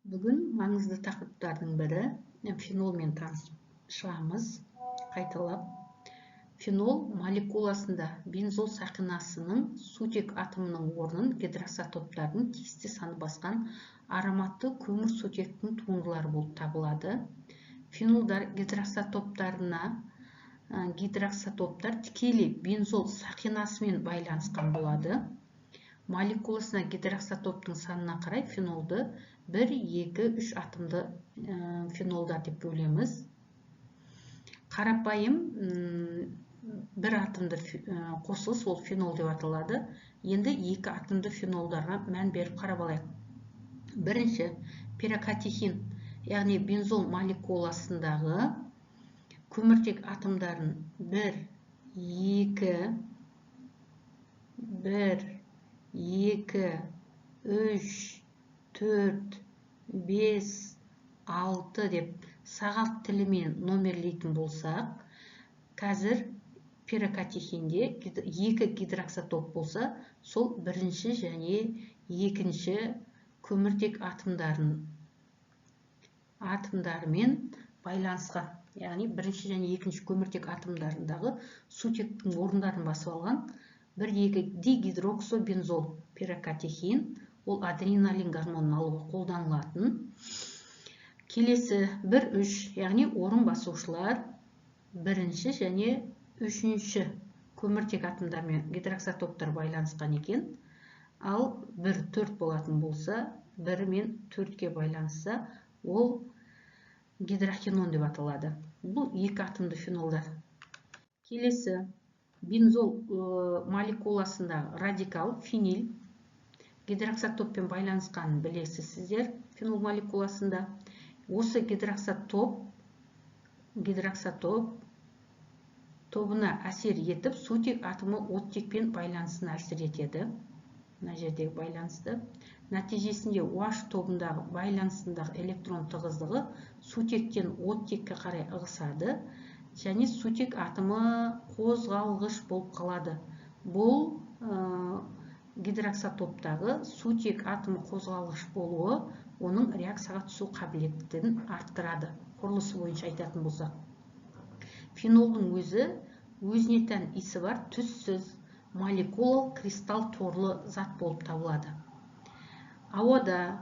Бүгін маңызды тақырыптардың бірі фенолмен танысамыз. Қайталап, фенол молекуласында бензол сақинасының сутек атомының орнын гидроксотоптардың тиісті саны басқан ароматты көмірсутектің туындылары болып табылады. Фенолдар гидроксотоптар тікелей бензол сақинасымен байланысқан болады. Молекуласына гидроксотоптың санына қарай фенолды 1, 2, 3 атомды фенолдар деп бөлеміз. Қарапайым бір атомды қосылыс ол фенол деп аталады. Енді 2 атомды фенолдарға мән беріп қарап алайық. Бірінші, пирокатехин, яғни бензол молекуласындағы көміртек атомдарын 1, 2, 3, 4, 5, 6 деп сағат тілімен номерлейтін болсақ, қазір пирокатехинде 2 гидроксотоп болса, сол бірінші және екінші көміртек атомдарымен байланысқан. Яғни бірінші және екінші көміртек атомдарындағы сутектің орындарын басып алған 1,2 дигидроксобензол пирокатехин, ол адреналин гормонын алуға қолданылатын. Келесі 1,3, яғни орын басушылар бірінші және үшінші көміртек атомдармен гидроксотоптар байланысқан екен. Ал 1,4 болатын болса, 1 мен 4-ке байланысса, ол гидрохинон деп аталады. Бұл 2 атомды фенолдар. Келесі бензол молекуласында радикал фенил гидроксотоппен байланысқанын білесіз сіздер фенол молекуласында. Осы гидроксотоп тобына әсер етіп, сутек атомы оттекпен байланысын әсер етеді. Мына жердегі байланысты. Нәтижесінде OH тобындағы байланысындағы электрон тығыздығы сутектен оттекке қарай ығысады, және сутек атомы қозғалғыш болып қалады. Бұл гидроксотоптағы сутек атомы қозғалғыш болуы оның реакцияға түсу қабілеттігін арттырады. Құрылысы бойынша айтатын болсақ. Фенолдың өзіне тән иісі бар түссіз молекулал кристалл торлы зат болып табылады. Ауада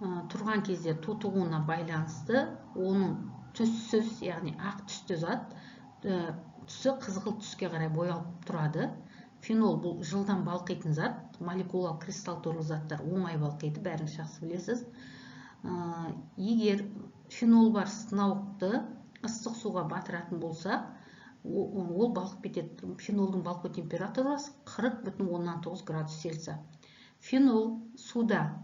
тұрған кезде тотығуына байланысты оның түссіз, яғни ақ түсті зат, түсі қызғылт түске қарай боялып тұрады. Фенол бұл жылдам балқитын зат, молекулал кристалл торлы заттар оңай балқиды, бәріңіз жақсы білесіз. Егер фенол бар сынауықты ыстық суға батыратын болса, ол балқып кетеді. Фенолдың балқу температурасы 40,9 градус Цельсия. Фенол суда,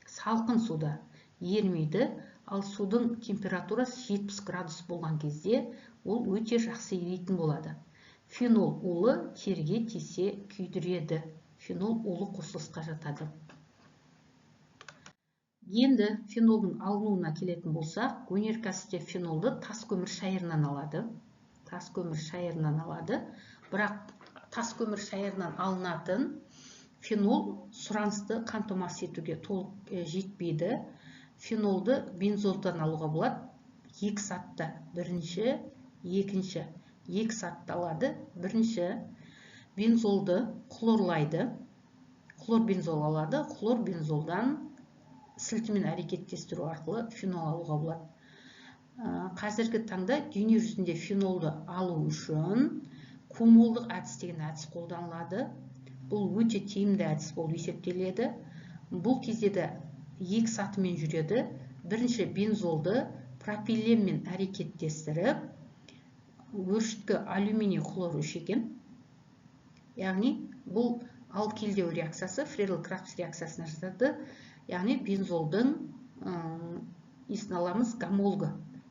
салқын суда ерімейді, ал судың температурасы 70 градус болған кезде ол өте жақсы еритін болады. Фенол улы терге тисе күйдіреді. Фенол улы қосылысқа жатады. Енді фенолдың алынуына келетін болсақ, өнеркәсіпте фенолды тас көмір шайырынан алады. Бірақ тас көмір шайырынан алынатын фенол сұранысты қамтамасыз етуге толық жетпейді. Фенолды бензолдан алуға болады. 2 сатта, бірінші, екінші. 2 сатта алады. Бірінші бензолды хлорлайды. Хлор бензол алады. Хлор бензолдан сілтімен әрекеттестіру арқылы фенол алуға болады. Қазіргі таңда дүние жүзінде фенолды алу үшін кумолдық әдіс деген әдіс қолданылады. Бұл өте тиімді әдіс болып есептеледі. Бұл кезде де 2 сатымен жүреді. Бірінші бензолды пропиленмен әрекеттестіріп, өршіткі алюминий хлор өшеген. Яғни бұл алкилдеу реакциясы, Фрерл-Крапс реакциясына жатады. Яғни бензолдың иісін аламыз гомолгы.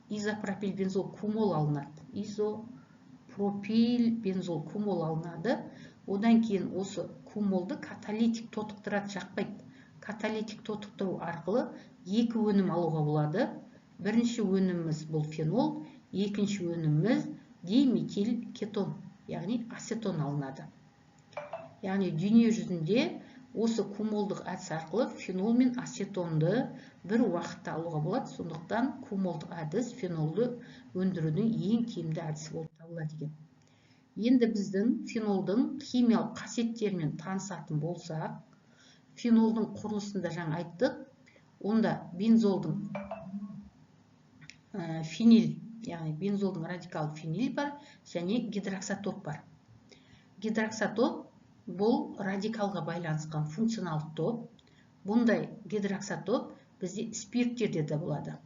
Изопропил бензол кумол алынады. Изопропил бензол кумол алынады. Одан кейін осы кумолды каталитик тотықтырады, жақпайды. Каталитик тотықтыру арқылы 2 өнім алуға болады. Бірінші өніміміз бұл фенол, екінші өніміміз диметил кетон, яғни ацетон алынады. Яғни дүние жүзінде осы кумолдық әдіс арқылы фенол мен ацетонды бір уақытта алуға болады. Сондықтан кумолдық әдіс фенолды өндірудің ең тиімді әдісі болып табылады екен. Енді біздің фенолдың химиялық қасиеттерімен танысатын болсақ, фенолдың құрылысында жаңа айттық. Онда бензолдың фенил, яғни бензолдың радикалы фенил бар, және гидроксатоп бар. Гидроксатоп бұл радикалға байланысқан функционалды топ. Бұндай гидроксатоп бізде спирттерде де болады.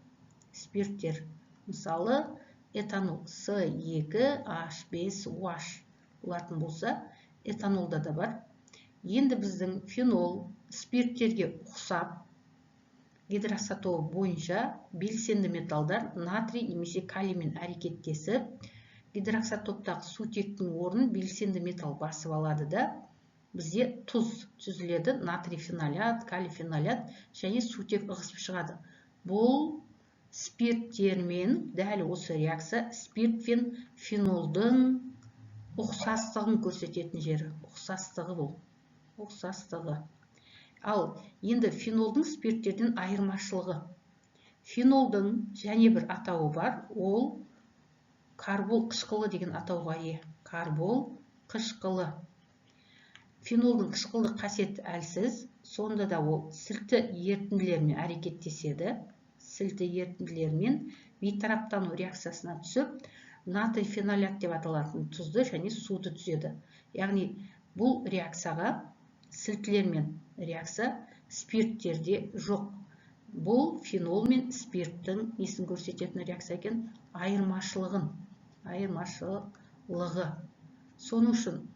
Спирттер, мысалы, этанол С2H5OH болатын болса, этанолда да бар. Енді біздің фенол спирттерге ұқсап, гидроксатопы бойынша белсенді металдар натрий немесе калиймен әрекеттесіп, гидроксатоптағы сутектің орнын белсенді металл басып алады да, бізде тұз түзіледі, натрий фенолят, калий фенолят және сутек ығысып шығады. Бұл спирттермен дәл осы реакция спирт пен фенолдың ұқсастығын көрсететін жері. Ұқсастығы бұл. Ұқсастығы. Ал енді фенолдың спирттерден айырмашылығы. Фенолдың және бір атауы бар, ол карбол қышқылы деген атауға ие. Карбол қышқылы. Фенолдың қышқылдық қасиеті әлсіз, сонда да ол сілті ерітінділермен әрекеттеседі. Сілті ерітінділермен бейтараптану реакциясына түсіп, натрий фенолят деп аталатын тұзды және суды түзеді. Яғни бұл реакцияға сілтілермен реакция спирттерде жоқ. Бұл фенол мен спирттің несін көрсететін реакция екен? Айырмашылығы. Соның үшін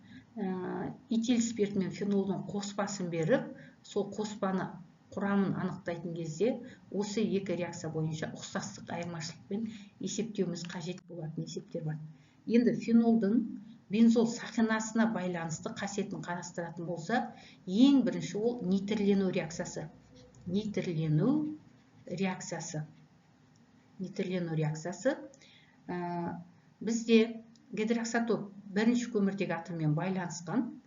этил спирт мен фенолдың қоспасын беріп, сол қоспаны құрамын анықтайтын кезде осы екі реакция бойынша ұқсастық айырмашылықпен есептеуіміз қажет болатын есептер бар. Енді фенолдың бензол сақинасына байланысты қасиетін қарастыратын болса, ең бірінші ол нейтрлену реакциясы. Нейтрлену реакциясы. Бізде гидроксатоп бірінші көміртек атоммен байланысқан.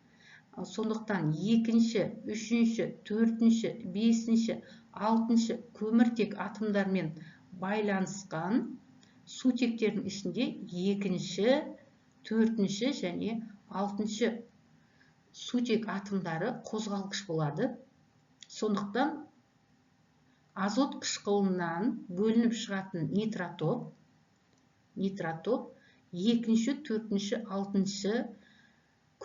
Сондықтан екінші, үшінші, төртінші, бесінші, алтыншы көміртек атомдармен байланысқан сутектердің ішінде екінші, төртінші және алтыншы сутек атомдары қозғалғыш болады. Сондықтан азот қышқылынан бөлініп шығатын нитротоп екінші, төртінші, алтыншы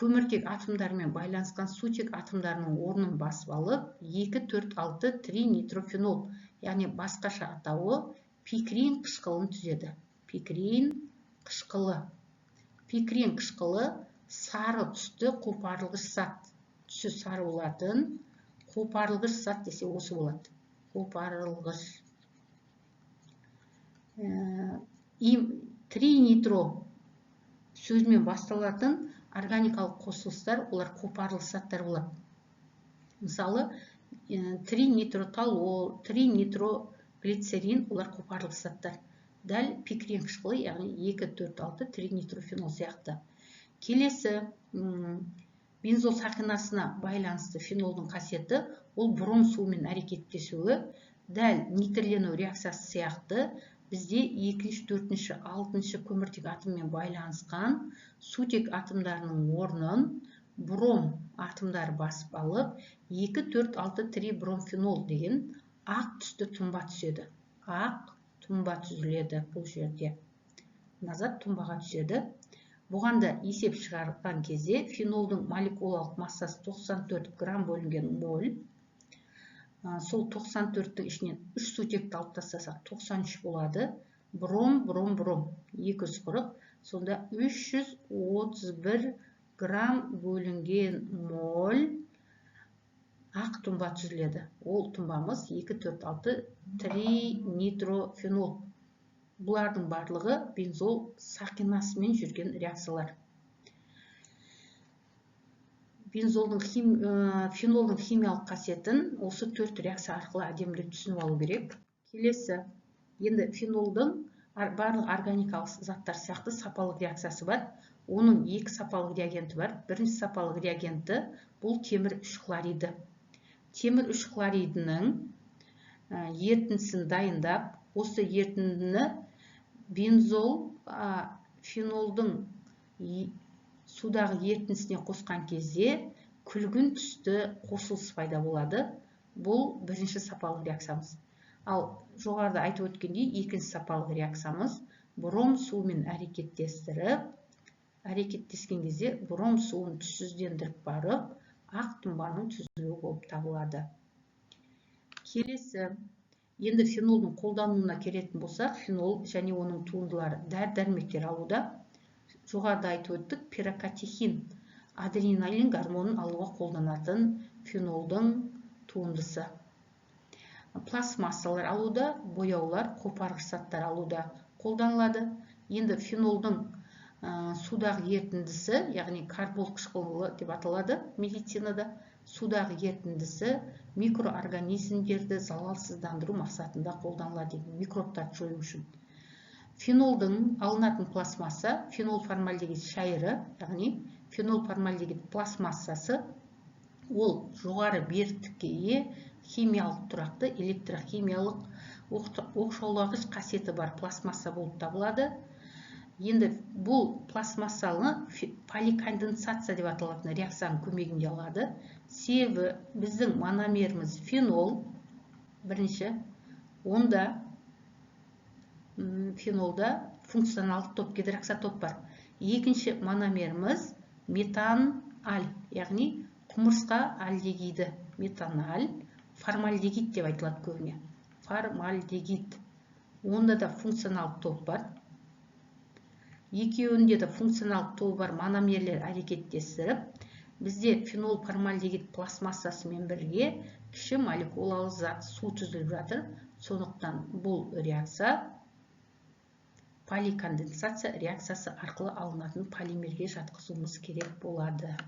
көміртек атомдарымен байланысқан сутек атомдарының орнын басып алып, 2,4,6 тринитрофенол, яғни басқаша атауы пикрин қышқылын түзеді. Пикрин қышқылы сары түсті қопарылғыш зат. Түсі сары болатын қопарылғыш зат десе осы болады. Қопарылғыш. Тринитро сөзімен басталатын органикалық қосылыстар, олар қопарылғыш заттар болады. Мысалы, тринитроталол, тринитроглицерин, олар қопарылғыш заттар. Дәл пикрин қышқылы, яғни 2,4,6 тринитрофенол сияқты. Келесі бензол сақинасына байланысты фенолдың қасиеті, ол бром суымен әрекеттесуі. Дәл нейтрлену реакциясы сияқты бізде 2, 4, 6 көміртек атоммен байланысқан сутек атомдарының орнын бром атомдары басып алып, 2,4,6 трибромфенол деген ақ түсті тұнба түседі. Ақ тұнба түзіледі бұл жерде. Назат тұнбаға түседі. Бұған да есеп шығарған кезде фенолдың молекулалық массасы 94 грамм бөлінген моль. Сол 94-ті ішінен 3 сутекті алып тастасақ 93 болады. Бром, 240, сонда 331 грамм бөлінген моль ақ тұнба түзіледі. Ол тұнбамыз 2,4,6 тринитрофенол. Бұлардың барлығы бензол сақинасымен жүрген реакциялар. Фенолдың химиялық қасиетін осы 4 реакция арқылы әдемілеп түсініп алу керек. Келесі, енді фенолдың барлық органикалық заттар сияқты сапалық реакциясы бар. Оның 2 сапалық реагенті бар. Бірінші сапалық реагенті бұл темір 3 хлориді. темір үш хлоридінің ерітіндісін дайындап, осы ерітіндіні бензол фенолдың судағы ерітіндісіне қосқан кезде күлгін түсті қосылыс пайда болады. Бұл бірінші сапалы реакциямыз. Ал жоғарыда айтып өткендей, екінші сапалы реакциямыз бром суымен әрекеттескен кезде бром суын түссіздендіріп барып, ақ тұнбаның түзілуі болып табылады. Келесі, енді фенолдың қолдануына келетін болсақ, фенол және оның туындылары дәрі-дәрмектер алуда. Жоғарыда айтып өттік, пирокатехин, адреналин гормонын алуға қолданатын фенолдың туындысы. Пластмассалар алуда, бояулар, қопарғыш заттар алуда қолданылады. Енді фенолдың судағы ерітіндісі, яғни карбол қышқылы деп аталады медицинада, судағы ерітіндісі микроорганизмдерді залалсыздандыру мақсатында қолданылады, микробтарды жою үшін. Фенолдың алынатын пластмасса, фенолформальдегид шайыры, яғни фенолформальдегид пластмассасы, ол жоғары беріктікке ие, химиялық тұрақты, электрохимиялық оқшаулағыш қасиеті бар пластмасса болып табылады. Енді бұл пластмассаны поликонденсация деп аталатын реакцияның көмегінде алады. Себебі біздің мономеріміз фенол, бірінші, онда фенолда функционалдық топ, гидроксотоп бар. Екінші мономеріміз метаналь, яғни құмырсқа альдегиді, метаналь, формальдегид деп айтылады көбіне. Формальдегид. Онда да функционалдық топ бар. Екеуінде де функционалдық тобы бар мономерлер әрекеттесіп, бізде фенол формальдегид пластмассасымен бірге кіші молекулалы зат су түзіліп жатыр. Сондықтан бұл реакция поликонденсация реакциясы арқылы алынатын полимерге жатқызуымыз керек болады.